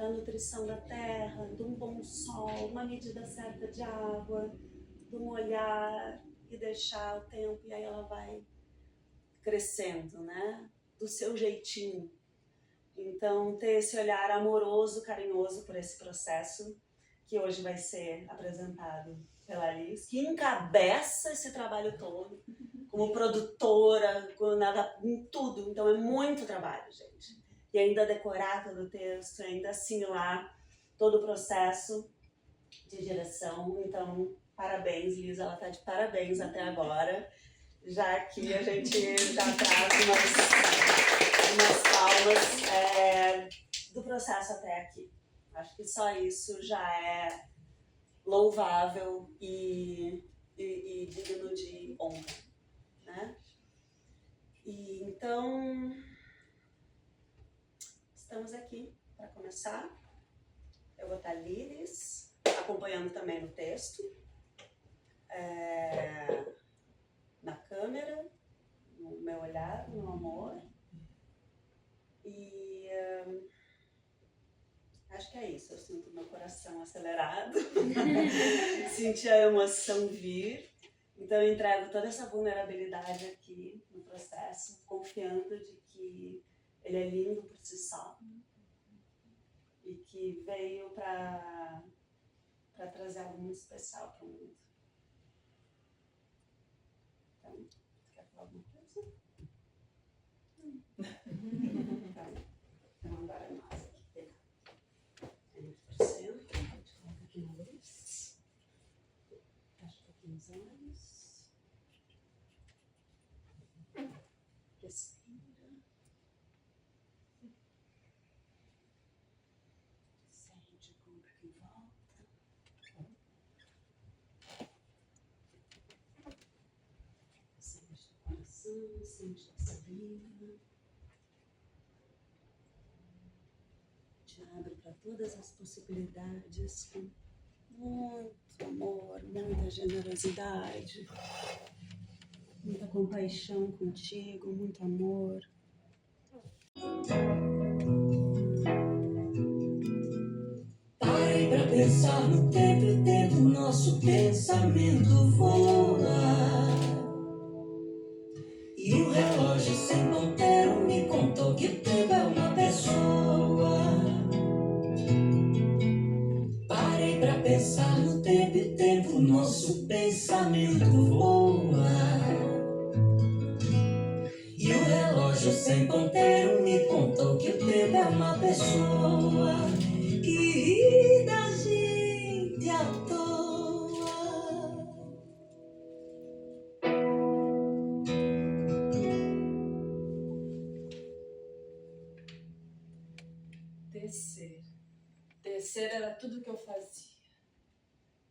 da nutrição da terra, de um bom sol, uma medida certa de água, de um olhar e deixar o tempo, e aí ela vai crescendo, né? Do seu jeitinho. Então, ter esse olhar amoroso, carinhoso por esse processo que hoje vai ser apresentado pela Alice, que encabeça esse trabalho todo, como produtora, em tudo. Então, é muito trabalho, gente. E ainda decorar todo o texto, ainda assimilar todo o processo de direção. Então, parabéns, Lisa, ela está de parabéns até agora. Já aqui a gente já traz umas palmas do processo até aqui. Acho que só isso já é louvável e digno de honra, né? E então, estamos aqui para começar. Eu vou estar Lilis, acompanhando também no texto, na câmera, no meu olhar, no meu amor. E acho que é isso, eu sinto meu coração acelerado, senti a emoção vir, então eu entrego toda essa vulnerabilidade aqui no processo, confiando de que ele é lindo por si só e que veio para trazer algo muito especial para o mundo. Então, quer falar alguma coisa? Então, agora é nós aqui pegar. Centro, a gente coloca aqui na luz, fecha um pouquinho os olhos, respira, sente o corpo em volta, sente o coração, sente a saliva, te abre para todas as possibilidades com muito amor, muita generosidade, muita compaixão contigo, muito amor. Pare pra pensar no tempo e o tempo nosso pensamento voa. E o relógio sem ponteiro me contou que o tempo é uma pessoa. Parei pra pensar no tempo e o tempo nosso pensamento voa. E o relógio sem ponteiro me contou que o tempo é uma pessoa que ri da gente à toa. Tecer. Tecer era tudo que eu fazia.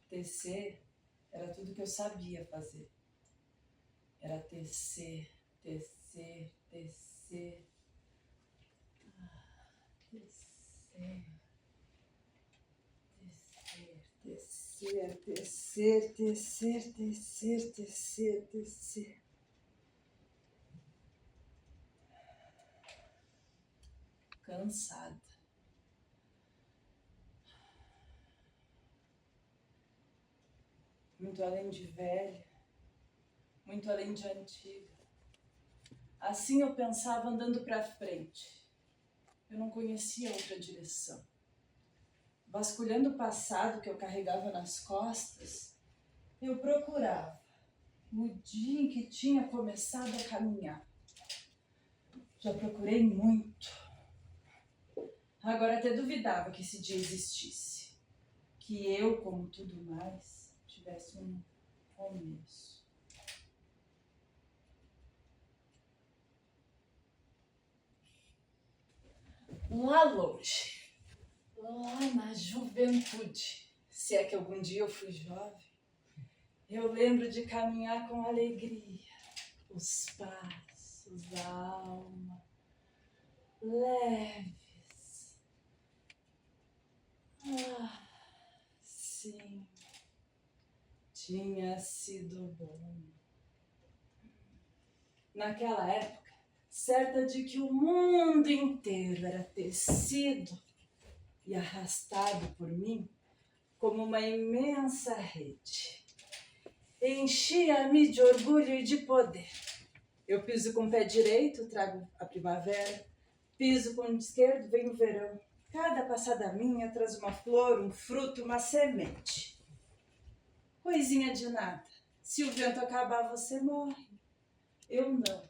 Tecer era tudo que eu sabia fazer. Era tecer, tecer, tecer. Tecer. Tecer, tecer, tecer, tecer, tecer, tecer. Cansada. Muito além de velha, muito além de antiga. Assim eu pensava andando para frente. Eu não conhecia outra direção. Vasculhando o passado que eu carregava nas costas, eu procurava o dia em que tinha começado a caminhar. Já procurei muito. Agora até duvidava que esse dia existisse. Que eu, como tudo mais, tivesse um começo. Lá longe, lá na juventude, se é que algum dia eu fui jovem, eu lembro de caminhar com alegria, os passos da alma, leves. Ah, sim, tinha sido bom. Naquela época, certa de que o mundo inteiro era tecido, e arrastado por mim como uma imensa rede. Enchia-me de orgulho e de poder. Eu piso com o pé direito, trago a primavera. Piso com o esquerdo, vem o verão. Cada passada minha traz uma flor, um fruto, uma semente. Coisinha de nada. Se o vento acabar, você morre. Eu não.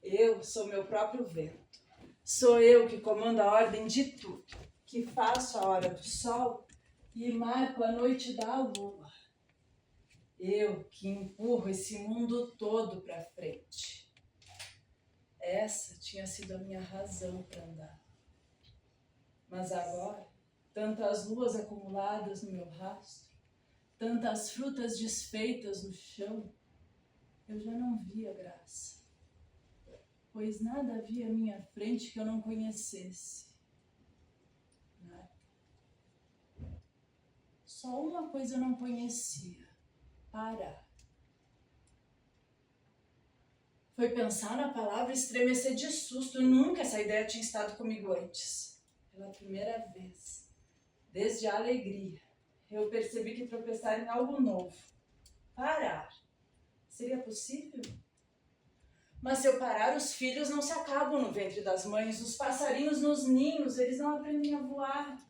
Eu sou meu próprio vento. Sou eu que comando a ordem de tudo. Que faço a hora do sol e marco a noite da lua. Eu que empurro esse mundo todo para frente. Essa tinha sido a minha razão para andar. Mas agora, tantas luas acumuladas no meu rastro, tantas frutas desfeitas no chão, eu já não via graça, pois nada havia à minha frente que eu não conhecesse. Nada. Só uma coisa eu não conhecia: parar. Foi pensar na palavra e estremecer de susto. Nunca essa ideia tinha estado comigo antes. Pela primeira vez, desde a alegria, eu percebi que tropeçar em algo novo. Parar. Seria possível? Mas se eu parar, os filhos não se acabam no ventre das mães, os passarinhos nos ninhos, eles não aprendem a voar.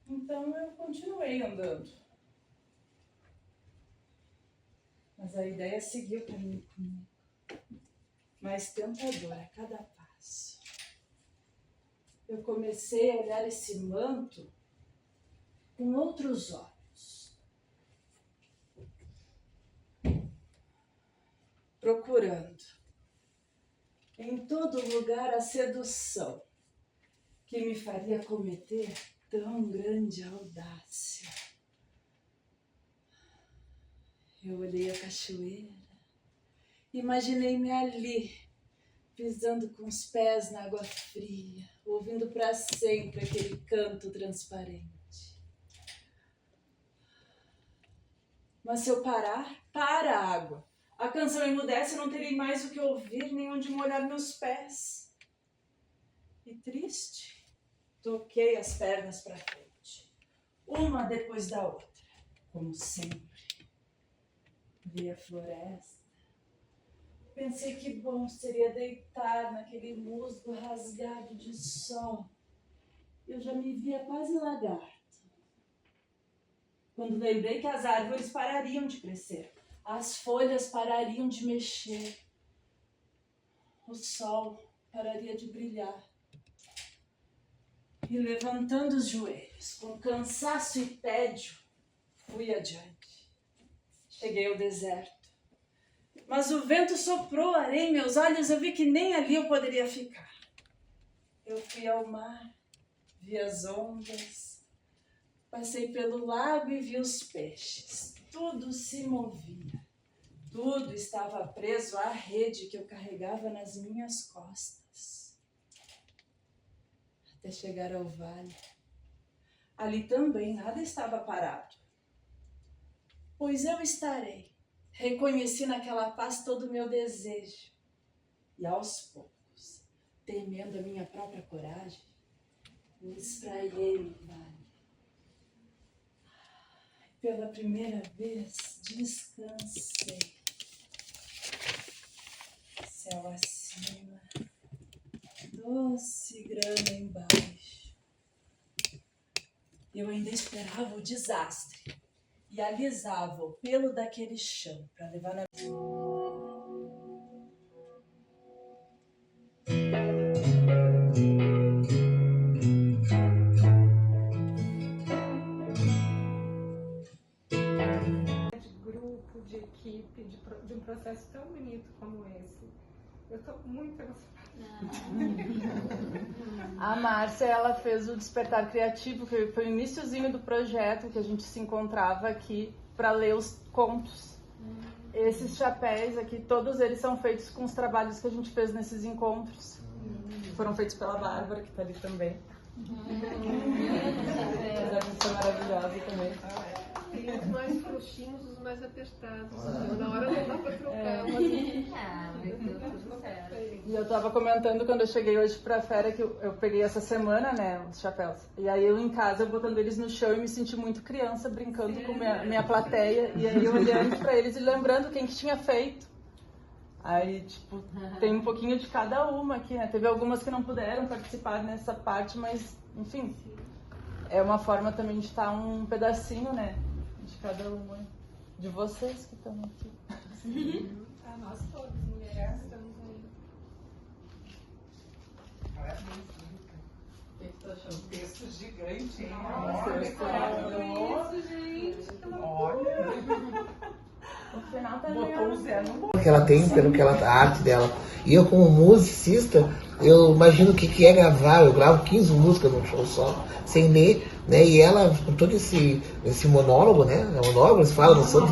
Então eu continuei andando. Mas a ideia seguiu caminho comigo. Mais tentadora a cada passo. Eu comecei a olhar esse manto com outros olhos. Procurando em todo lugar a sedução que me faria cometer tão grande audácia. Eu olhei a cachoeira, imaginei-me ali, pisando com os pés na água fria, ouvindo para sempre aquele canto transparente. Mas se eu parar, para a água. A canção emudece e não terei mais o que ouvir, nem onde molhar meus pés. E triste, toquei as pernas para frente, uma depois da outra, como sempre. Vi a floresta. Pensei que bom seria deitar naquele musgo rasgado de sol. Eu já me via quase lagarto. Quando lembrei que as árvores parariam de crescer, as folhas parariam de mexer, o sol pararia de brilhar. E levantando os joelhos, com cansaço e tédio, fui adiante. Cheguei ao deserto. Mas o vento soprou areia em meus olhos, eu vi que nem ali eu poderia ficar. Eu fui ao mar, vi as ondas, passei pelo lago e vi os peixes. Tudo se movia, tudo estava preso à rede que eu carregava nas minhas costas. Até chegar ao vale. Ali também nada estava parado. Pois eu estarei. Reconheci naquela paz todo o meu desejo. E aos poucos, temendo a minha própria coragem, me espraiei no vale. Pela primeira vez, descansei. Céu acima, doce grama embaixo. Eu ainda esperava o desastre e alisava o pelo daquele chão para levar na... De equipe, de um processo tão bonito como esse. Eu estou muito emocionada. A Márcia, ela fez o Despertar Criativo, que foi o iniciozinho do projeto, que a gente se encontrava aqui para ler os contos. Esses chapéus aqui, todos eles são feitos com os trabalhos que a gente fez nesses encontros. Foram feitos pela Bárbara, que está ali também. Essa é maravilhosa também. Tem os mais frouxinhos, os mais apertados. Na hora não dá pra trocar. Mas... Meu Deus do céu. E eu tava comentando quando eu cheguei hoje pra fera que eu peguei essa semana, né, os chapéus. E aí eu em casa, eu botando eles no chão e me senti muito criança, brincando com minha plateia. E aí eu olhando pra eles e lembrando quem que tinha feito. Aí, tipo, tem um pouquinho de cada uma aqui, né? Teve algumas que não puderam participar nessa parte, mas, enfim, é uma forma também de estar um pedacinho, né? De cada uma. De vocês que estão aqui. Nós todas, mulheres, estamos aí. O que tu achou? Texto gigante, hein? Isso, gente. Olha. O final tá Botou o Zé no Que ela tem, pelo que ela, a arte dela. E eu, como musicista, eu imagino o que é gravar. Eu gravo 15 músicas num show só, sem ler, né? E ela, com todo esse monólogo, né? É monólogo, eles falam, não sou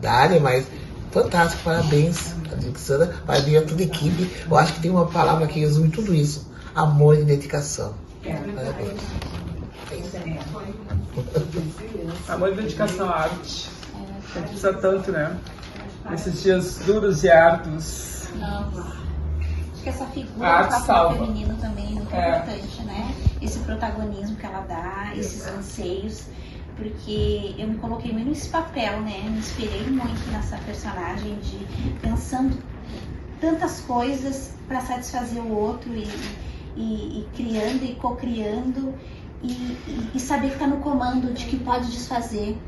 da área, mas fantástico, parabéns, Alexandra, parabéns a toda a equipe. Eu acho que tem uma palavra que resume tudo isso: amor e dedicação. Parabéns. Amor e dedicação à arte. A gente precisa tanto, né? Nesses dias duros e árduos. Acho que essa A figura arte do papel salva. feminino também é muito importante, né? Esse protagonismo que ela dá, esses anseios, porque eu me coloquei muito nesse papel, né? Me inspirei muito nessa personagem de pensando tantas coisas para satisfazer o outro e criando e co-criando e saber que tá no comando de que pode desfazer,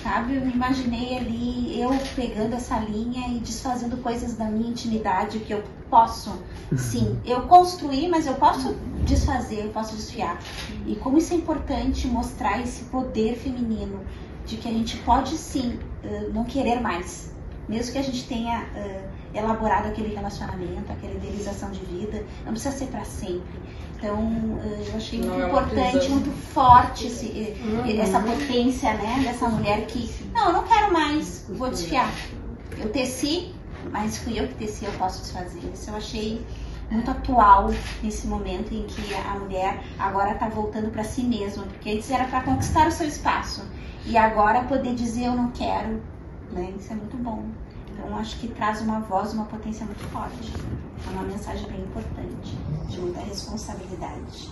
sabe? Eu me imaginei ali eu pegando essa linha e desfazendo coisas da minha intimidade que eu posso, sim, eu construí, mas eu posso desfazer, eu posso desfiar. E como isso é importante mostrar esse poder feminino de que a gente pode sim não querer mais, mesmo que a gente tenha elaborado aquele relacionamento, aquela idealização de vida, não precisa ser para sempre. Então, eu achei muito importante, muito forte essa potência, né, dessa mulher que, não, eu não quero mais, vou desfiar. Eu teci, mas fui eu que teci, eu posso desfazer. Isso eu achei muito atual nesse momento em que a mulher agora está voltando para si mesma, porque antes era para conquistar o seu espaço e agora poder dizer eu não quero, né? Isso é muito bom. Então acho que traz uma voz, uma potência muito forte. É uma mensagem bem importante, de muita responsabilidade.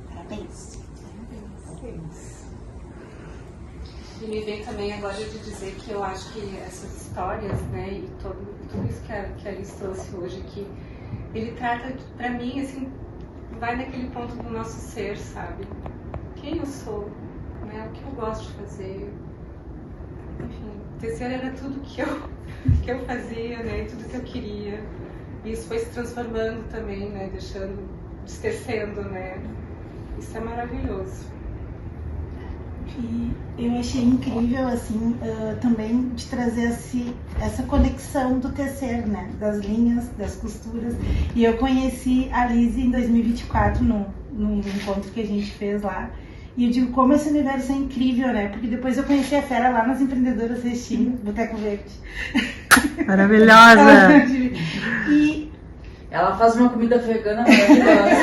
Parabéns. E me vem também agora de dizer que eu acho que essas histórias, né, e tudo isso que a Alice trouxe hoje aqui, ele trata, pra mim, assim, vai naquele ponto do nosso ser, sabe? Quem eu sou, né, o que eu gosto de fazer. Enfim, tecer era tudo que eu fazia, né, e tudo que eu queria. E isso foi se transformando também, né, destecendo, né. Isso é maravilhoso. E eu achei incrível, assim, também de trazer essa conexão do tecer, né? Das linhas, das costuras. E eu conheci a Liz em 2024, num encontro que a gente fez lá. E eu digo, como esse universo é incrível, né? Porque depois eu conheci a Fera lá nas Empreendedoras Restinho, Boteco Verde. Maravilhosa! E ela faz uma comida vegana maravilhosa.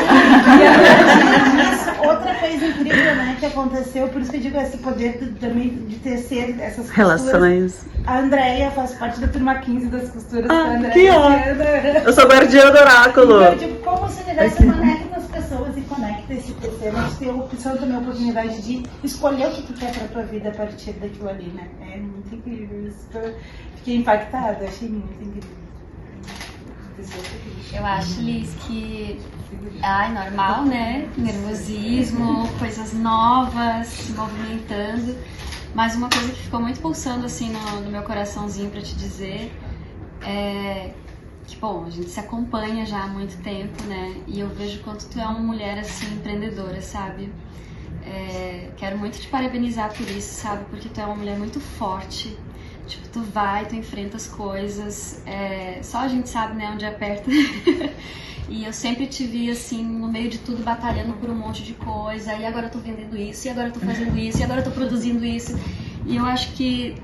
outra coisa incrível, né, que aconteceu, por isso que eu digo esse poder também de tecer essas costuras. Relações. A Andréia faz parte da turma 15 das costuras. Que ótimo! Eu sou guardiã do oráculo. Então, eu digo, como esse universo conecta as pessoas e conecta esse tecer. A gente tem a opção também, a oportunidade de escolher o que tu quer pra tua vida a partir daquilo ali, né? É muito incrível isso. Fiquei impactada, achei muito incrível. Eu acho, Liz, que normal, né? Nervosismo, coisas novas, se movimentando. Mas uma coisa que ficou muito pulsando assim no meu coraçãozinho pra te dizer é que, bom, a gente se acompanha já há muito tempo, né? E eu vejo quanto tu é uma mulher assim empreendedora, sabe? Quero muito te parabenizar por isso, sabe? Porque tu é uma mulher muito forte. Tipo, tu enfrenta as coisas, só a gente sabe, né, onde aperta. E eu sempre te vi, assim, no meio de tudo, batalhando por um monte de coisa. E agora eu tô vendendo isso, e agora eu tô fazendo isso, e agora eu tô produzindo isso. E eu acho que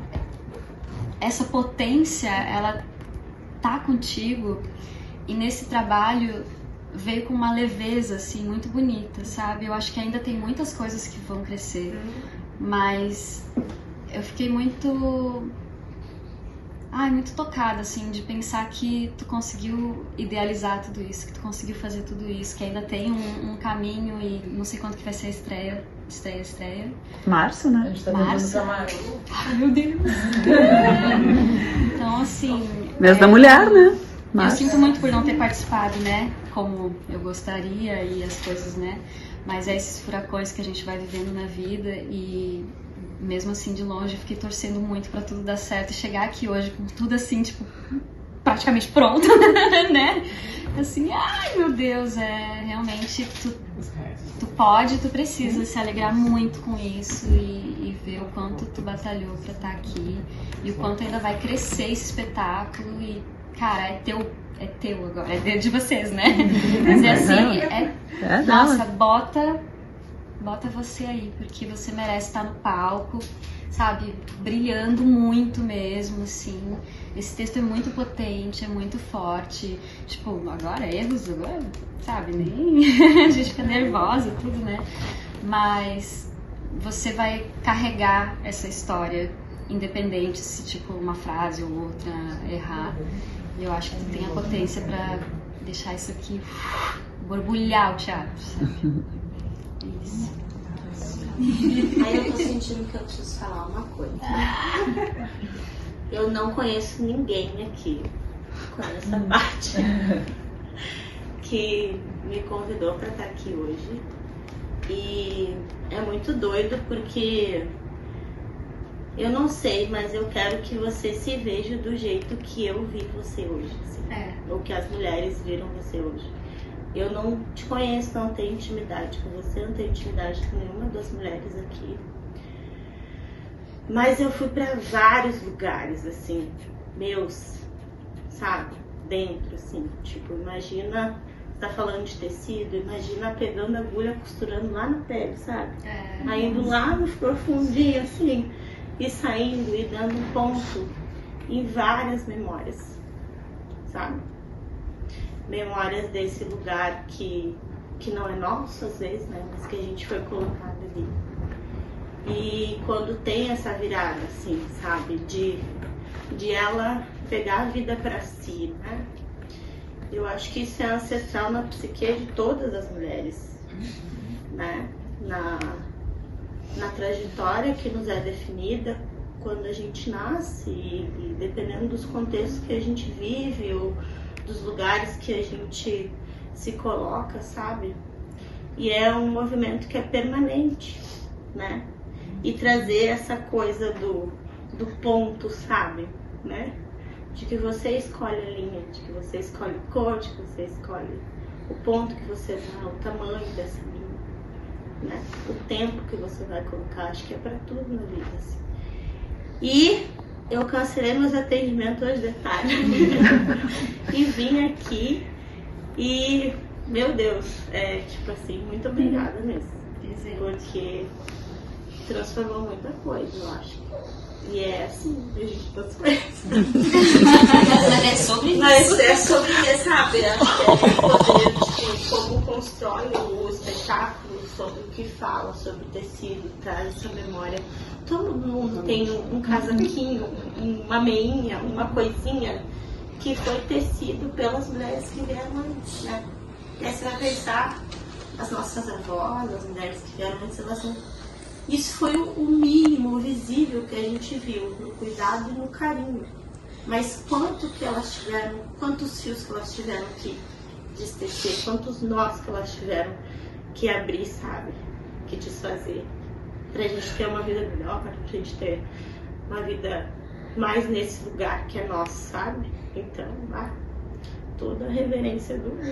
essa potência, ela tá contigo. E nesse trabalho, veio com uma leveza, assim, muito bonita, sabe? Eu acho que ainda tem muitas coisas que vão crescer, mas eu fiquei muito tocada, assim, de pensar que tu conseguiu idealizar tudo isso, que tu conseguiu fazer tudo isso, que ainda tem um caminho e não sei quando que vai ser a estreia. Março, né? A gente tá Março. pra março. Ai, meu Deus! Então, assim... Mês da mulher, né? Eu sinto muito por não ter participado, né? Como eu gostaria e as coisas, né? Mas é esses furacões que a gente vai vivendo na vida e mesmo assim de longe eu fiquei torcendo muito pra tudo dar certo e chegar aqui hoje com tudo assim, tipo, praticamente pronto, né? Assim, ai meu Deus, realmente tu pode, tu precisa se alegrar muito com isso e ver o quanto tu batalhou pra estar aqui e o quanto ainda vai crescer esse espetáculo e, cara, é teu agora, é de vocês, né? Mas é assim, nossa, bota você aí, porque você merece estar no palco, sabe? Brilhando muito mesmo, assim. Esse texto é muito potente, é muito forte. Tipo, agora erros, agora, sabe? Nem a gente fica nervosa, tudo, né? Mas você vai carregar essa história, independente se, tipo, uma frase ou outra errar. E eu acho que tu tem a potência pra deixar isso aqui borbulhar o teatro, sabe? Isso. Aí eu tô sentindo que eu preciso falar uma coisa. Eu não conheço ninguém aqui com essa parte que me convidou pra estar aqui hoje. E é muito doido porque eu não sei, mas eu quero que você se veja do jeito que eu vi você hoje, assim. Ou que as mulheres viram você hoje. Eu não te conheço, não tenho intimidade com você, não tenho intimidade com nenhuma das mulheres aqui. Mas eu fui pra vários lugares, assim, meus, sabe? Dentro, assim, tipo, imagina, você tá falando de tecido, imagina pegando a agulha, costurando lá na pele, sabe? Aí indo lá no profundinho, assim, e saindo e dando um ponto em várias memórias, sabe? Memórias desse lugar que não é nosso às vezes, né? Mas que a gente foi colocado ali. E quando tem essa virada, assim, sabe? De ela pegar a vida pra si, né? Eu acho que isso é ancestral na psique de todas as mulheres, né? Na trajetória que nos é definida quando a gente nasce e dependendo dos contextos que a gente vive ou dos lugares que a gente se coloca, sabe? E é um movimento que é permanente, né? E trazer essa coisa do ponto, sabe? Né? De que você escolhe a linha, de que você escolhe a cor, de que você escolhe o ponto que você dá, o tamanho dessa linha, né? O tempo que você vai colocar, acho que é pra tudo na vida, assim. E eu cancelei meus atendimentos hoje de tarde e vim aqui e, meu Deus, tipo assim, muito obrigada mesmo, porque transformou muita coisa, eu acho. E é assim, a gente tá Mas é sobre isso. Mas é sobre isso, sabe? Poder, tipo, como constrói o espetáculo, sobre o que fala, sobre o tecido, traz essa memória. Todo mundo tem um casaquinho, uma meinha, uma coisinha que foi tecido pelas mulheres que vieram antes, né? E aí você vai pensar, as nossas avós, as mulheres que vieram antes, elas não... Isso foi o mínimo, o visível que a gente viu, no cuidado e no carinho. Mas quanto que elas tiveram, quantos fios que elas tiveram que destecer, quantos nós que elas tiveram que abrir, sabe? Que desfazer. Pra gente ter uma vida melhor, pra gente ter uma vida mais nesse lugar que é nosso, sabe? Então, toda a reverência do mundo.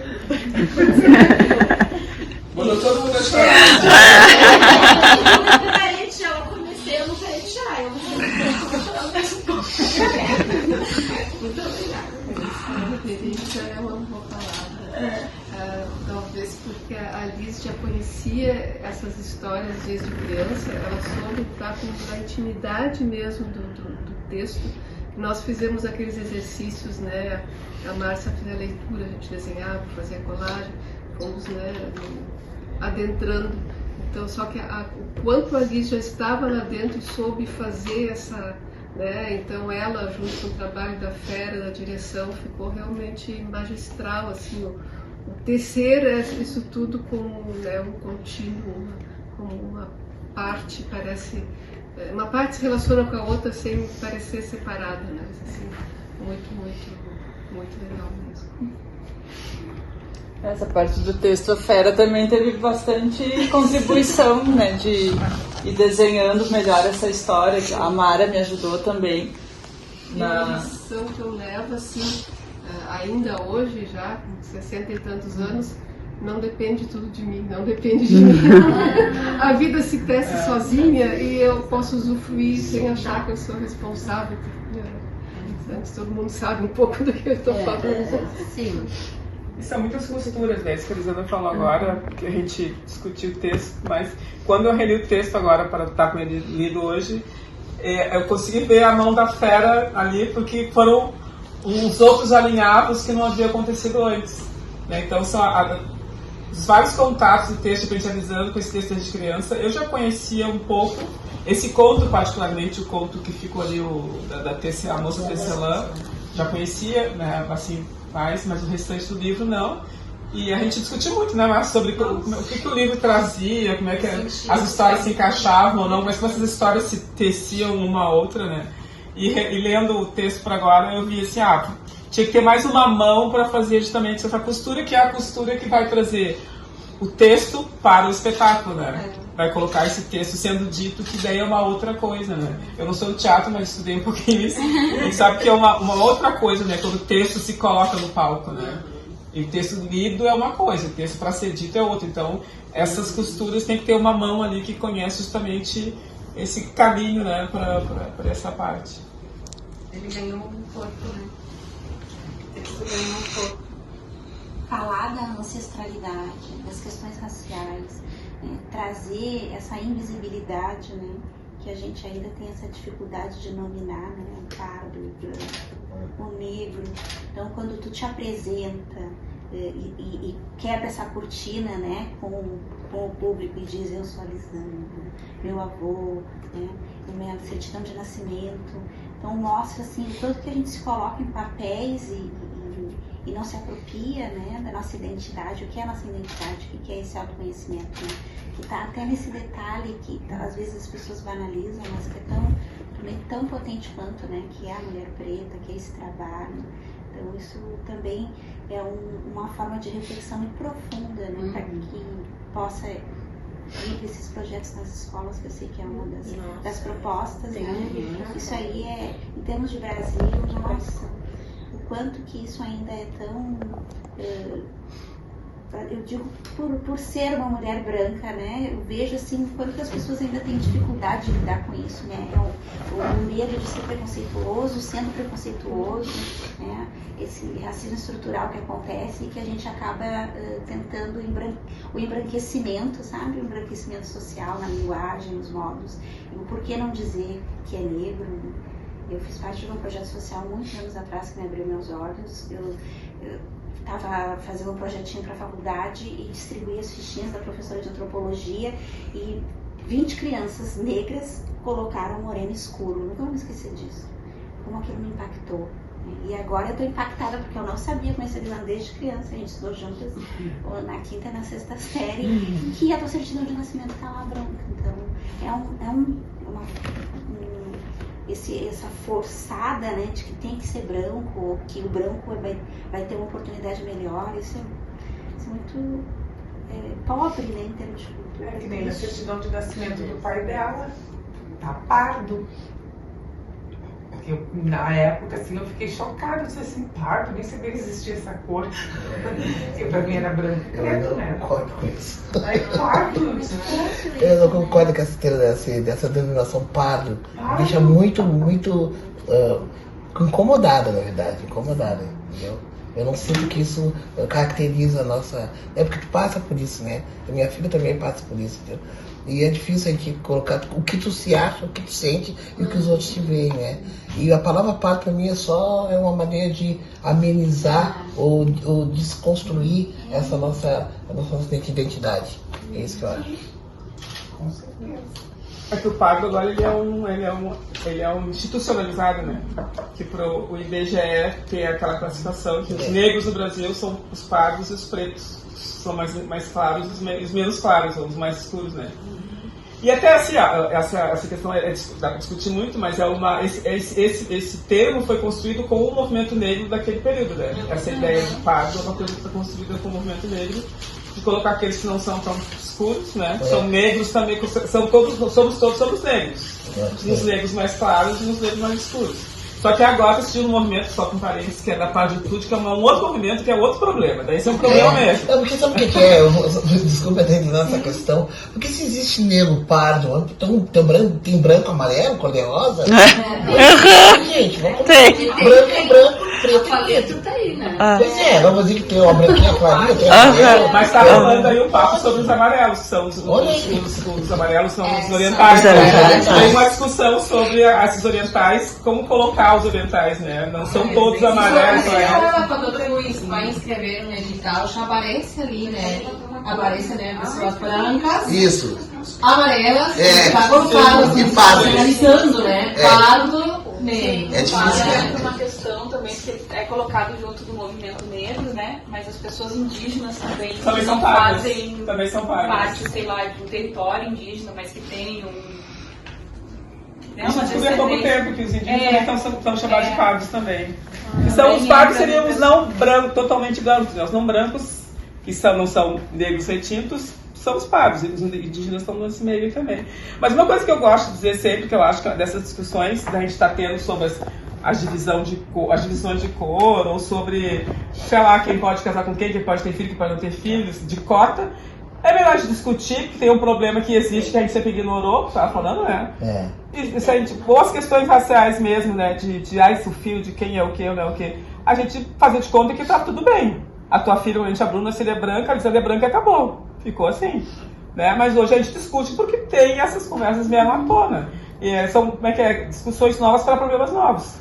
Mandou todo mundo a chorar. Eu não queria tirar, eu não Muito obrigada. Referência é uma boa palavra. Talvez porque a Liz já conhecia essas histórias desde criança, ela soube lidar com a intimidade mesmo do texto, Nós fizemos aqueles exercícios, né? A Márcia fez a leitura, a gente desenhava, fazia colagem, fomos, né, adentrando. Então, só que o quanto a Liz já estava lá dentro e soube fazer essa, né? Então, ela, junto com o trabalho da Fera, da direção, ficou realmente magistral, assim, o tecer isso tudo como, né, um contínuo, como uma parte, parece... Uma parte se relaciona com a outra sem parecer separada, né? Assim, muito legal mesmo. Essa parte do texto, a Fera também teve bastante contribuição, né, de ir desenhando melhor essa história. A Mara me ajudou também. E a lição que eu levo, assim, ainda hoje, já com 60 e tantos anos, não depende tudo de mim, não depende de mim. A vida se tece sozinha e eu posso usufruir sem achar que eu sou responsável. Antes todo mundo sabe um pouco do que eu estou falando. Sim. E são muitas costuras, né? Isso que a Elisandra falou agora, que a gente discutiu o texto, mas quando eu reli o texto agora para estar com ele lido hoje, eu consegui ver a mão da Fera ali, porque foram uns outros alinhavos que não havia acontecido antes. Né? Então, são os vários contatos do texto que a gente avisando com esse texto desde criança, eu já conhecia um pouco. Esse conto, particularmente, o conto que ficou ali, a Moça Tecelã, já conhecia, né, assim, mas o restante do livro não. E a gente discutiu muito, né, Márcia, sobre o que o livro trazia, como é que as histórias se encaixavam ou não, mas como essas histórias se teciam uma a outra, né. E lendo o texto para agora, eu vi assim, tinha que ter mais uma mão para fazer justamente essa costura, que é a costura que vai trazer o texto para o espetáculo, né? Vai colocar esse texto sendo dito, que daí é uma outra coisa, né? Eu não sou do teatro, mas estudei um pouquinho isso. A gente sabe que é uma outra coisa, né? Quando o texto se coloca no palco, né? E o texto lido é uma coisa, o texto para ser dito é outra. Então, essas costuras tem que ter uma mão ali que conhece justamente esse caminho, né? Para essa parte. Ele ganhou um corpo, né? Ganhou um corpo. Falar da ancestralidade, das questões raciais, trazer essa invisibilidade, né, que a gente ainda tem essa dificuldade de nominar, né, o pardo, o branco, o negro. Então, quando tu te apresenta e quebra essa cortina, né, com o público e diz: eu sou a Lisandra, meu avô, né, minha certidão de nascimento. Então, mostra assim, o quanto que a gente se coloca em papéis e não se apropria, né, da nossa identidade. O que é a nossa identidade? O que é esse autoconhecimento? Né? Que está até nesse detalhe que às vezes as pessoas banalizam, mas que é também tão potente quanto, né, que é a mulher preta, que é esse trabalho. Então isso também é uma forma de reflexão muito profunda, né, para que possa ir para esses projetos nas escolas, que eu sei que é uma das propostas. Né? Isso aí é, em termos de Brasil, nossa, o quanto que isso ainda é tão, eu digo por ser uma mulher branca, né, eu vejo assim o quanto que as pessoas ainda têm dificuldade de lidar com isso, né, o medo de ser preconceituoso, sendo preconceituoso, né, esse racismo estrutural que acontece e que a gente acaba tentando o embranquecimento, sabe, o embranquecimento social na linguagem, nos modos, e o porquê não dizer que é negro, né? Eu fiz parte de um projeto social muitos anos atrás que me abriu meus olhos. Eu estava fazendo um projetinho para a faculdade e distribuía as fichinhas da professora de antropologia e 20 crianças negras colocaram moreno escuro. Nunca vou me esquecer disso. Como aquilo me impactou. E agora eu estou impactada porque eu não sabia, conhecer Lisandra desde criança. A gente estudou juntas na quinta e na sexta série, que a tua certidão de nascimento está lá branca. Então essa forçada, né, de que tem que ser branco, ou que o branco vai ter uma oportunidade melhor, isso é muito pobre, né, em termos de cultura. Que nem na certidão de nascimento do pai dela, tá pardo. Eu, na época, assim, eu fiquei chocada, eu disse assim, pardo, nem sabia que existia essa cor. Porque pra mim era branco e preto, né? Eu não concordo com isso. Aí, pardo, eu não concordo com dessa denominação pardo. Me deixa muito incomodada, na verdade, incomodada, entendeu? Eu não sinto que isso caracteriza a nossa... É porque tu passa por isso, né? A minha filha também passa por isso, entendeu? E é difícil a gente colocar o que tu se acha, o que tu sente e o que os outros te veem, né? E a palavra pardo para mim é uma maneira de amenizar ou desconstruir a nossa identidade. É isso que eu acho. Com certeza. É que o pardo agora ele é um institucionalizado, né? Que pro o IBGE tem aquela classificação que os negros no Brasil são os pardos e os pretos. São mais claros e os menos claros, ou os mais escuros, né? E até assim, essa questão dá para discutir muito, mas esse termo foi construído com o movimento negro daquele período, né? Essa ideia de pardo é uma coisa que foi construída com o movimento negro, de colocar aqueles que não são tão escuros, né? São negros também, somos todos negros. Nos negros mais claros e nos negros mais escuros. Só que agora está surgindo um movimento, só com parênteses, que é da parditude, que é um outro movimento, que é outro problema. Daí esse é um problema mesmo. Porque sabe o que é? Desculpa até entrar nessa questão. Porque se existe negro, pardo, tem branco, amarelo, cor-de-rosa? Gente, vamos branco é branco, preto é preto. Tá aí, né? Pois é, vamos dizer que tem uma branquinha clarinha, tem amarelo. Mas está rolando aí um papo sobre os amarelos, que são os amarelos são os orientais. Tem uma discussão sobre esses orientais, como colocar os orientais, né? Não são todos amarelos. Quando tu vai inscrever no edital, já aparece ali, né? Aparece, né? Pessoas brancas. Isso. Amarelas. Tá colocado. E pardo. Analisando, né? Pardo, negro. É difícil. É uma questão também que é colocado junto do movimento negro, né? Mas as pessoas indígenas também são fazem também são parte, sei lá, de um território indígena, mas que tem Isso descobri há pouco tempo que os indígenas também estão chamados de pardos também. Os pardos seriam os não brancos, totalmente brancos, né? Os não brancos, que não são negros retintos, são os pardos, e os indígenas estão nesse meio também. Mas uma coisa que eu gosto de dizer sempre, que eu acho que dessas discussões que a gente está tendo sobre as divisões de cor, ou sobre, sei lá, quem pode casar com quem pode ter filho, quem pode não ter filhos, de cota, é melhor de discutir, que tem um problema que existe, que a gente sempre ignorou, que estava falando, né? Isso aí, tipo, as questões raciais mesmo, né? De esse fio, de quem é o que ou não é o que. A gente fazer de conta que tá tudo bem. A tua filha, a Bruna, se ele é branca, se ele é branca, acabou. Ficou assim. Né? Mas hoje a gente discute porque tem essas conversas vieram à tona. E são, discussões novas para problemas novos.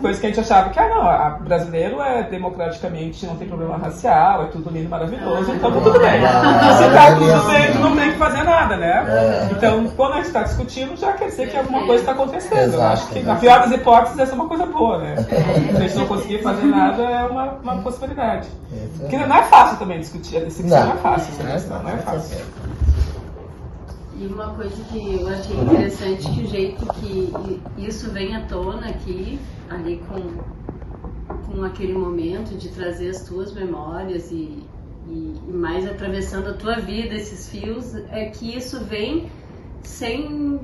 Coisa que a gente achava que, brasileiro é democraticamente, não tem problema racial, é tudo lindo, maravilhoso, então tá tudo bem. Se tá tudo bem, não tem que fazer nada, né? Então, quando a gente está discutindo, já quer dizer que alguma coisa está acontecendo. Eu acho que, na pior das hipóteses, essa é uma coisa boa, né? Se a gente não conseguir fazer nada, é uma possibilidade. Porque não é fácil também discutir, a discussão não é fácil, não é fácil. E uma coisa que eu achei interessante, que o jeito que isso vem à tona aqui, ali com aquele momento de trazer as tuas memórias e mais atravessando a tua vida, esses fios, é que isso vem sem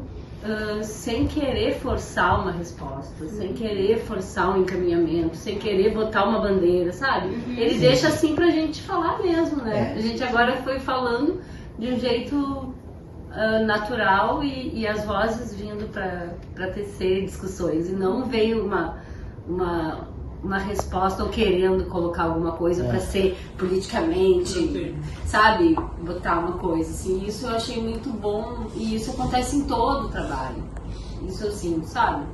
querer forçar uma resposta, sem querer forçar um encaminhamento, sem querer botar uma bandeira, sabe? Ele deixa assim pra gente falar mesmo, né? A gente agora foi falando de um jeito natural e as vozes vindo para tecer discussões, e não veio uma resposta ou querendo colocar alguma coisa para ser politicamente, sabe, botar uma coisa assim. Isso eu achei muito bom, e isso acontece em todo o trabalho, isso assim, sabe,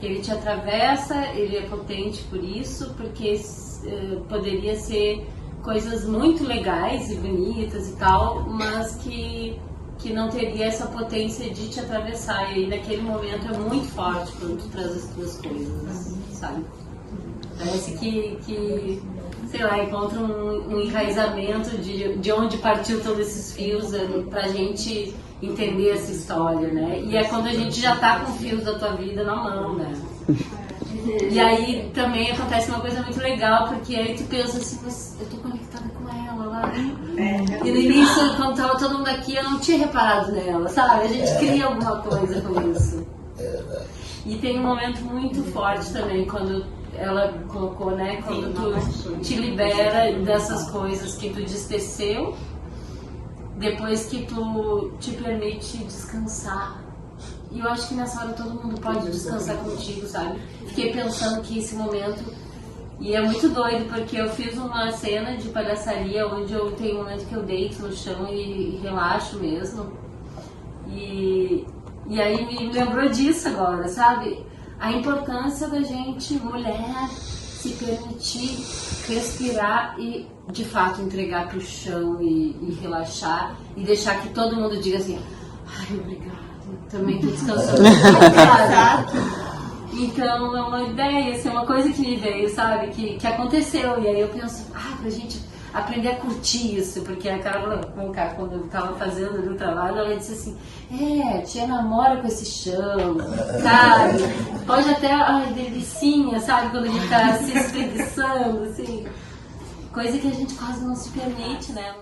ele te atravessa, ele é potente por isso, porque poderia ser coisas muito legais e bonitas e tal, mas que não teria essa potência de te atravessar. E aí, naquele momento, é muito forte quando tu traz as tuas coisas, sabe? Parece que sei lá, encontra um enraizamento de onde partiu todos esses fios pra gente entender essa história, né? E é quando a gente já tá com fios da tua vida na mão, né? E aí também acontece uma coisa muito legal, porque aí tu pensa assim, eu tô conectada com ela lá. E no início, quando tava todo mundo aqui, eu não tinha reparado nela, sabe? A gente cria alguma coisa com isso. E tem um momento muito forte também, quando ela colocou, né? Quando tu te libera dessas coisas que tu desteceu, depois que tu te permite descansar. E eu acho que nessa hora todo mundo pode descansar contigo, sabe? Fiquei pensando que esse momento E é muito doido, porque eu fiz uma cena de palhaçaria onde eu tenho um momento que eu deito no chão e relaxo mesmo. E aí me lembrou disso agora, sabe? A importância da gente, mulher, se permitir respirar e, de fato, entregar pro chão e relaxar. E deixar que todo mundo diga assim, ai, obrigado, também tô descansando. Então é uma ideia, assim, uma coisa que me veio, sabe? Que aconteceu. E aí eu penso, pra gente aprender a curtir isso. Porque a Carla, quando eu tava fazendo o trabalho, ela disse assim, te namora com esse chão, sabe? Pode até, delicinha, sabe? Quando a gente tá se espreguiçando, assim. Coisa que a gente quase não se permite, né?